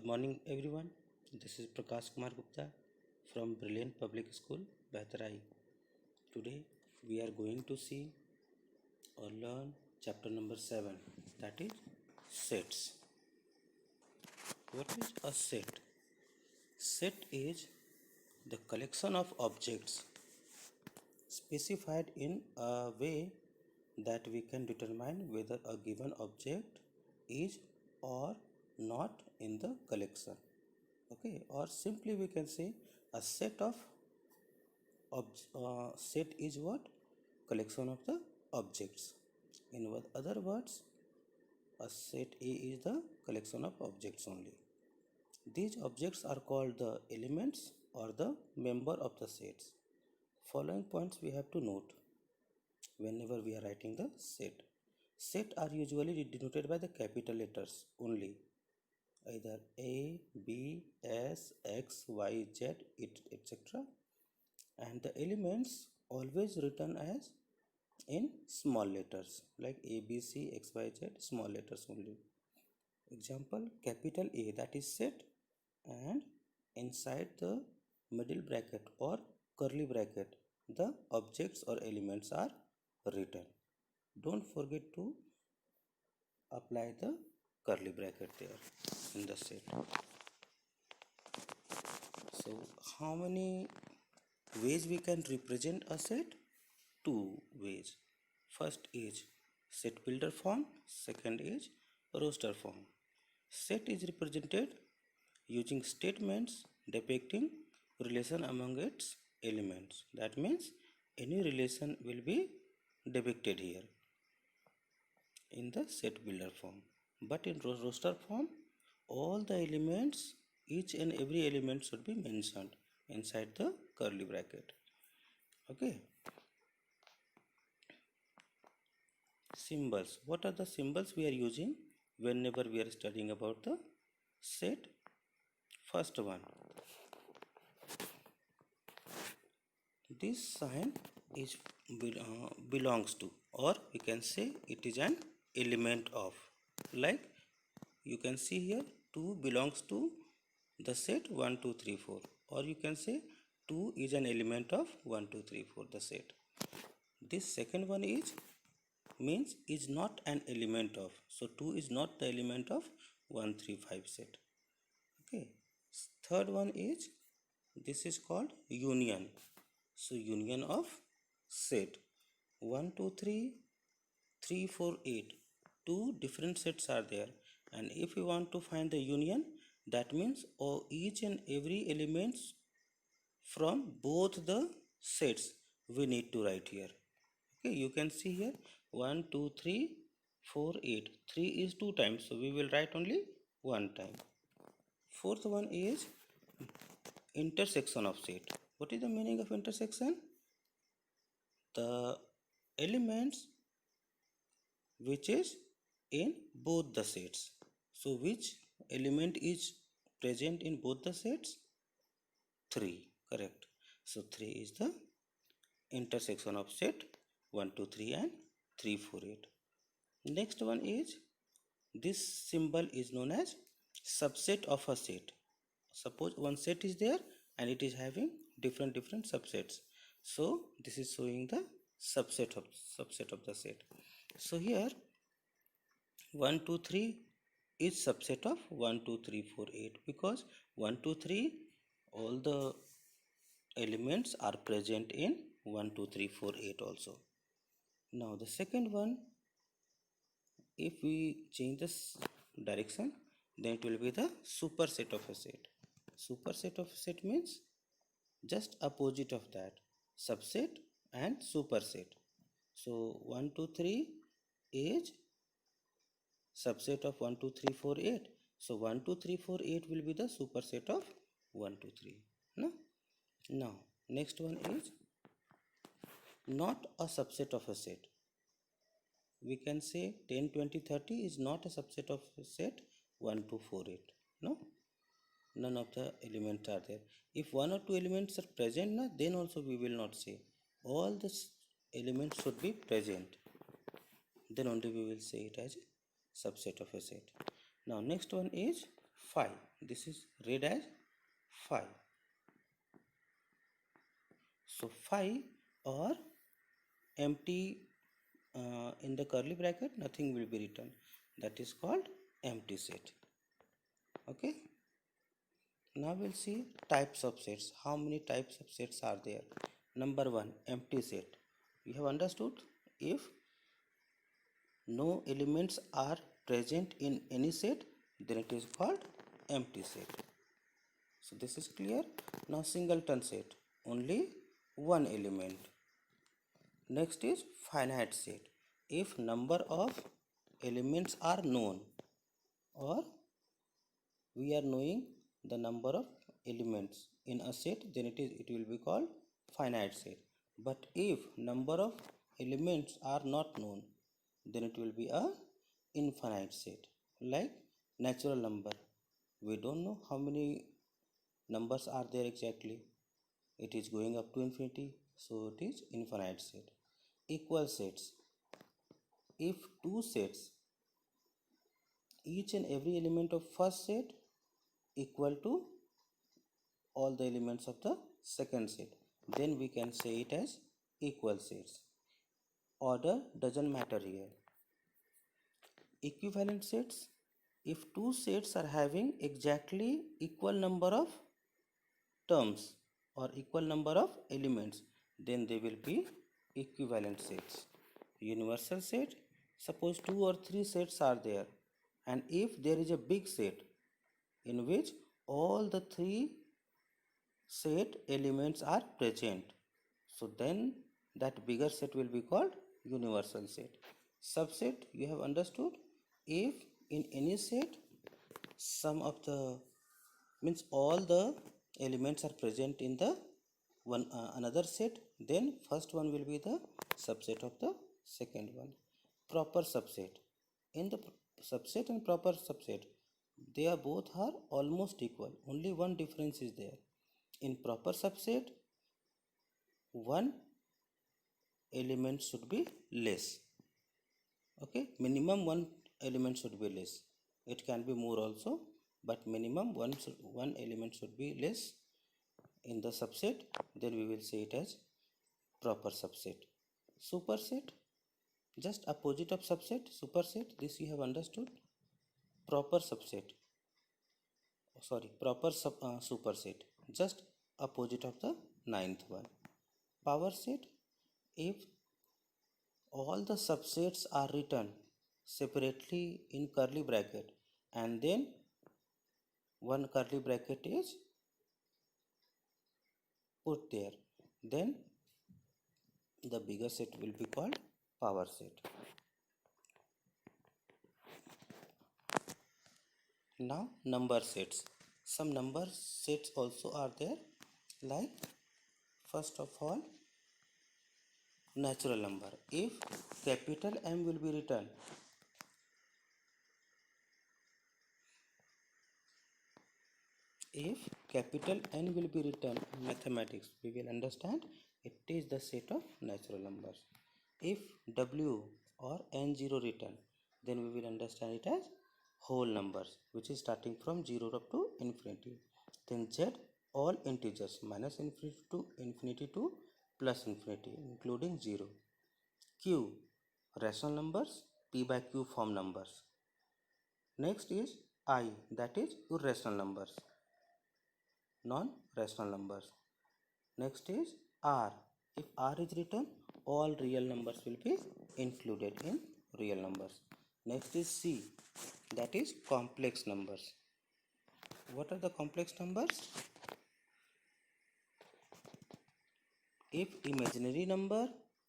morning, everyone. This is Prakash Kumar Gupta from Brilliant Public School, Behtarai. Today, we are going to see or learn chapter number 7, that is sets. What is a set? Set is the collection of objects specified in a way that we can determine whether a given object is or not in the collection. Okay, or simply we can say a set is what? Collection of the objects. In other words, a set A is the collection of objects only. These objects are called the elements or the member of the sets. Following points we have to note whenever we are writing the set. Set are usually denoted by the capital letters only, either A, B, S, X, Y, Z, etc. And the elements always written as in small letters like A, B, C, X, Y, Z, small letters only. Example, capital A, that is set, and inside the middle bracket or curly bracket the objects or elements are written. Don't forget to apply the curly bracket there in the set. So how many ways we can represent a set? Two ways. First is set builder form, second is roster form. Set is represented using statements depicting relation among its elements. That means any relation will be depicted here in the set builder form. But in roster form, all the elements, each and every element should be mentioned inside the curly bracket. Okay. Symbols. What are the symbols we are using whenever we are studying about the set? First one, this sign is belongs to, or we can say it is an element of. Like you can see here 2 belongs to the set 1, 2, 3, 4, or you can say 2 is an element of 1, 2, 3, 4, the set. This second one is means is not an element of, so 2 is not the element of 1, 3, 5 set. Okay. Third one is this is called union, so union of set 1, 2, 3, 3, 4, 8, two different sets are there, and if we want to find the union, that means each and every elements from both the sets we need to write here. Okay, you can see here 1, 2, 3, 4, 8. 3 is 2 times, so we will write only 1 time. Fourth one is intersection of set. What is the meaning of intersection? The elements which is in both the sets. So which element is present in both the sets? 3, correct. So 3 is the intersection of set 1, 2, 3 and 3, 4, 8. Next one is this symbol is known as subset of a set. Suppose one set is there and it is having different subsets. So this is showing the subset of the set. So here 1, 2, 3 is subset of 1, 2, 3, 4, 8 because 1, 2, 3 all the elements are present in 1, 2, 3, 4, 8 also. Now the second one, if we change this direction, then it will be the superset of a set. Superset of a set means just opposite of that, subset and superset. So 1, 2, 3 is subset of 1, 2, 3, 4, 8. So 1, 2, 3, 4, 8 will be the superset of 1, 2, 3. No? Now next one is not a subset of a set. We can say 10, 20, 30 is not a subset of a set 1, 2, 4, 8. No? None of the elements are there. If one or two elements are present, then also we will not say. All the elements should be present. Then only we will say it as a subset of a set. Now next one is 5. This is read as 5. So 5 or empty in the curly bracket, nothing will be written. That is called empty set. Okay. Now we'll see types of sets. How many types of sets are there? Number 1, empty set. You have understood? If no elements are present in any set, then it is called empty set. So this is clear. Now singleton set, only one element. Next is finite set. If number of elements are known, or we are knowing the number of elements in a set, then it will be called finite set. But if number of elements are not known, then it will be a infinite set. Like natural number, we don't know how many numbers are there exactly. It is going up to infinity, so it is infinite set. Equal sets. If two sets, each and every element of first set equal to all the elements of the second set, then we can say it as equal sets. Order doesn't matter here. Equivalent sets. If two sets are having exactly equal number of terms or equal number of elements, then they will be equivalent sets. Universal set. Suppose two or three sets are there, and if there is a big set in which all the three set elements are present, so then that bigger set will be called universal set. Subset, you have understood. If in any set some of the means all the elements are present in the one another set, then first one will be the subset of the second one. Proper subset. In the subset and proper subset, they are both are almost equal, only one difference is there. In proper subset, one element should be less. Okay, minimum one element should be less. It can be more also, but minimum one element should be less in the subset. Then we will say it as proper subset. Superset, just opposite of subset. Superset, this you have understood. Proper subset, sorry, proper superset, just opposite of the ninth one. Power set, if all the subsets are written separately in curly bracket and then one curly bracket is put there, then the bigger set will be called power set. Now number sets. Some number sets also are there, like first of all natural number. If capital M will be written, if capital N will be written in mathematics, we will understand it is the set of natural numbers. If W or N0 written, then we will understand it as whole numbers, which is starting from 0 up to infinity. Then Z, all integers, minus infinity to plus infinity, including 0. Q, rational numbers, P by Q form numbers. Next is I, that is irrational numbers, non-rational numbers. Next is R. If R is written, all real numbers will be included in real numbers. Next is C, that is complex numbers. What are the complex numbers? If imaginary number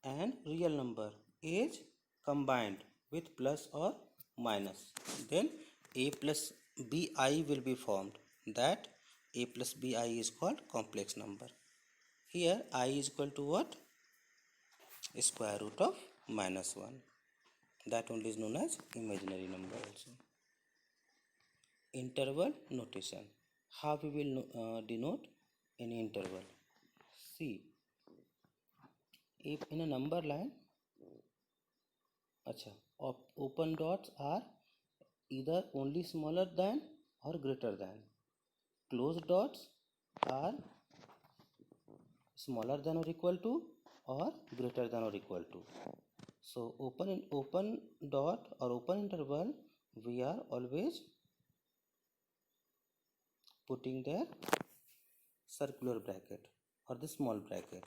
and real number is combined with plus or minus, then A plus BI will be formed. That A plus BI is called complex number. Here I is equal to what? Square root of minus 1. That only is known as imaginary number also. Interval notation. How we will denote any interval? See, if in a number line, open dots are either only smaller than or greater than. Closed dots are smaller than or equal to or greater than or equal to. So open dot or open interval, we are always putting there circular bracket or the small bracket,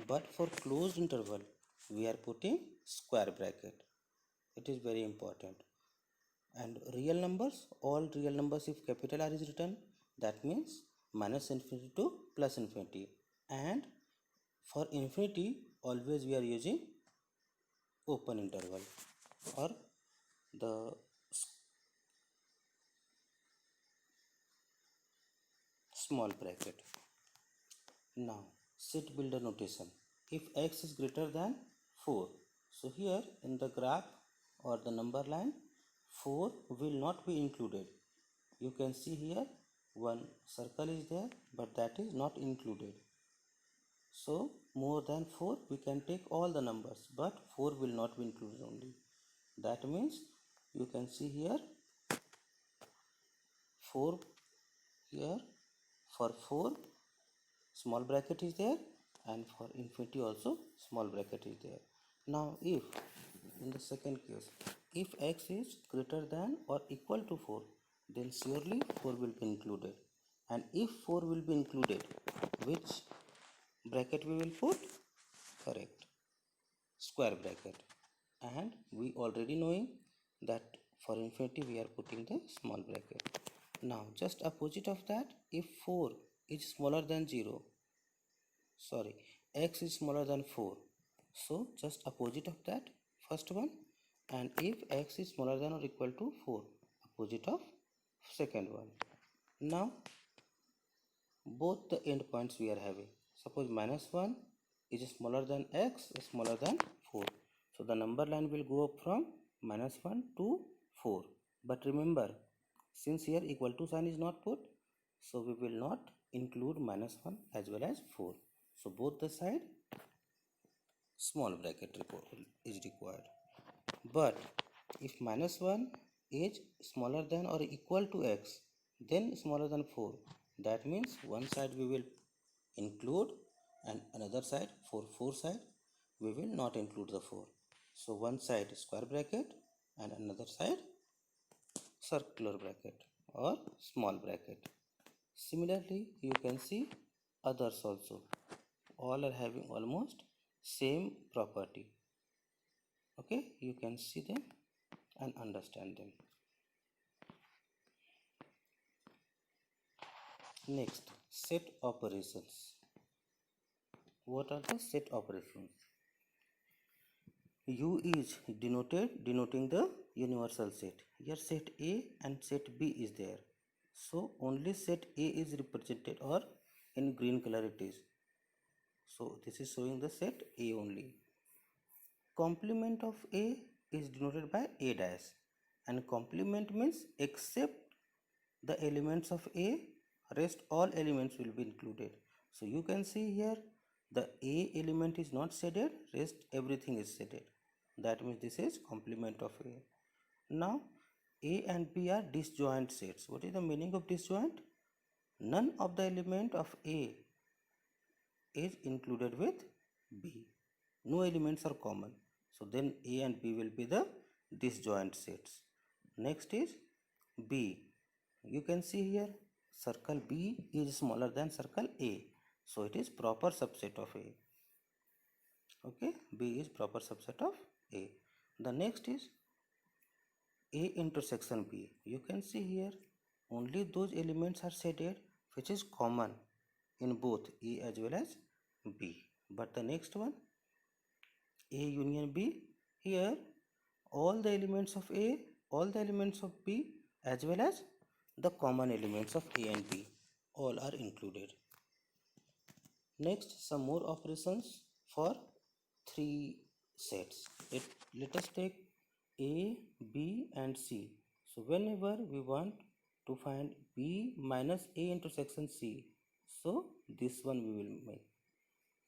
but for closed interval we are putting square bracket. It is very important. And real numbers, all real numbers, if capital R is written, that means minus infinity to plus infinity, and for infinity always we are using open interval or the small bracket. Now set builder notation. If x is greater than 4, so here in the graph or the number line 4 will not be included. You can see here one circle is there, but that is not included. So more than 4 we can take all the numbers, but 4 will not be included only. That means you can see here 4 here, for 4 small bracket is there, and for infinity also small bracket is there. Now if in the second case, if x is greater than or equal to 4, then surely 4 will be included. And if 4 will be included, which bracket we will put? Correct, square bracket. And we already knowing that for infinity we are putting the small bracket. Now just opposite of that, if 4 is smaller than 0, sorry, x is smaller than 4, so just opposite of that first one. And if x is smaller than or equal to 4, opposite of second one. Now both the endpoints we are having, suppose minus 1 is smaller than x is smaller than 4, so the number line will go up from minus 1 to 4. But remember, since here equal to sign is not put, so we will not include minus 1 as well as 4. So both the side small bracket is required. But if minus 1 is smaller than or equal to x, then smaller than 4, that means one side we will include and another side, for 4 side we will not include the 4. So one side square bracket and another side circular bracket or small bracket. Similarly, you can see others also. All are having almost same property. Okay, you can see them and understand them. Next, set operations. What are the set operations? U is denoting the universal set. Here set A and set B is there. So only set A is represented, or in green color it is. So this is showing the set A only. Complement of A is denoted by A dash, and complement means except the elements of A, rest all elements will be included. So you can see here the A element is not shaded, rest everything is shaded. That means this is complement of A. Now A and B are disjoint sets. What is the meaning of disjoint? None of the element of A is included with B. No elements are common. So then A and B will be the disjoint sets. Next is B. You can see here circle B is smaller than circle A. So it is proper subset of A. Okay, B is proper subset of A. The next is A intersection B. You can see here only those elements are shaded which is common in both A as well as B. But the next one, A union B, here all the elements of A, all the elements of B as well as the common elements of A and B all are included. Next, some more operations for 3 sets. Let us take A, B and C. So whenever we want to find B minus A intersection C, so this one we will make.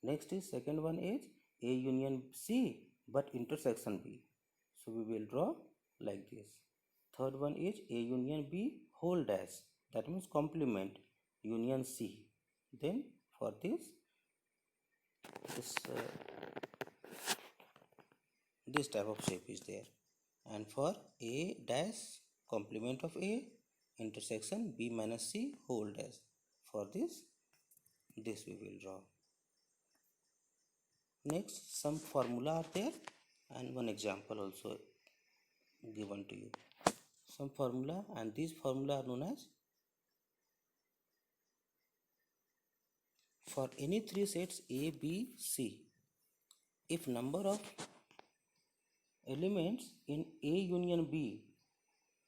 Next is second one is A union C but intersection B. So we will draw like this. Third one is A union B whole dash, that means complement union C. Then for this type of shape is there, and for A dash complement of A intersection B minus C whole dash, for this we will draw. Next, some formula are there and one example also given to you. Some formula, and these formula are known as, for any three sets A, B, C, if number of elements in A union B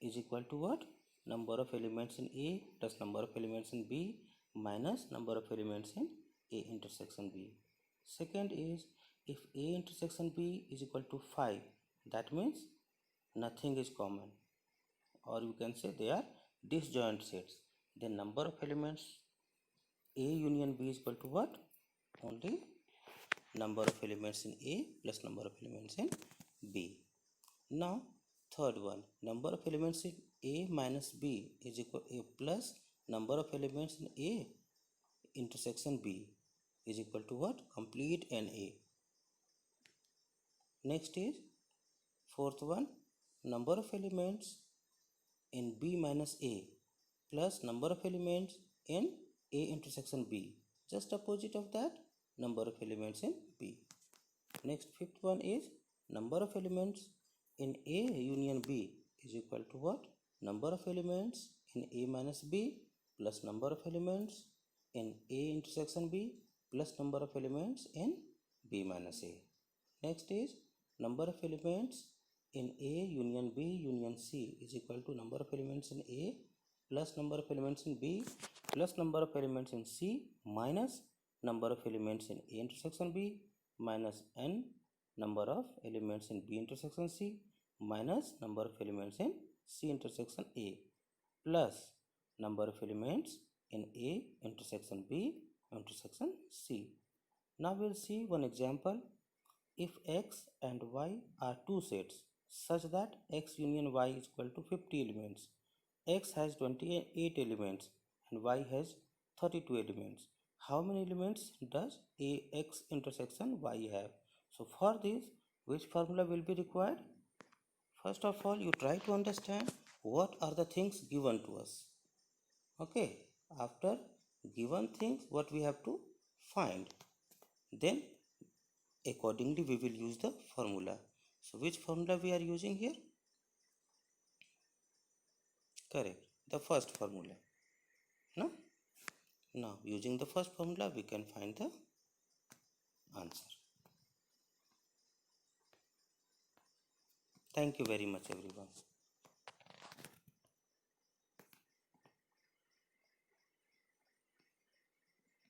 is equal to what? Number of elements in A plus number of elements in B minus number of elements in A intersection B. Second is, if A intersection B is equal to 5, that means nothing is common, or you can say they are disjoint sets. Then number of elements A union B is equal to what? Only number of elements in A plus number of elements in B. Now third one, number of elements in A minus B is equal to A plus number of elements in A intersection B is equal to what? Complete NA. Next is fourth one, number of elements in B minus A plus number of elements in A intersection B. Just opposite of that, number of elements in B. Next, fifth one is number of elements in A union B is equal to what? Number of elements in A minus B plus number of elements in A intersection B plus number of elements in B minus A. Next is number of elements in A union B union C is equal to number of elements in A plus number of elements in B plus number of elements in C minus number of elements in A intersection B minus n number of elements in B intersection C minus number of elements in C intersection A plus number of elements in A intersection B intersection C. Now we'll see one example. If X and Y are two sets such that X union Y is equal to 50 elements, X has 28 elements and Y has 32 elements, how many elements does X intersection Y have? So for this, which formula will be required? First of all, you try to understand what are the things given to us. Okay, after given things, what we have to find, then accordingly we will use the formula. So which formula we are using here? Correct, the first formula. No? Now using the first formula we can find the answer. Thank you very much everyone.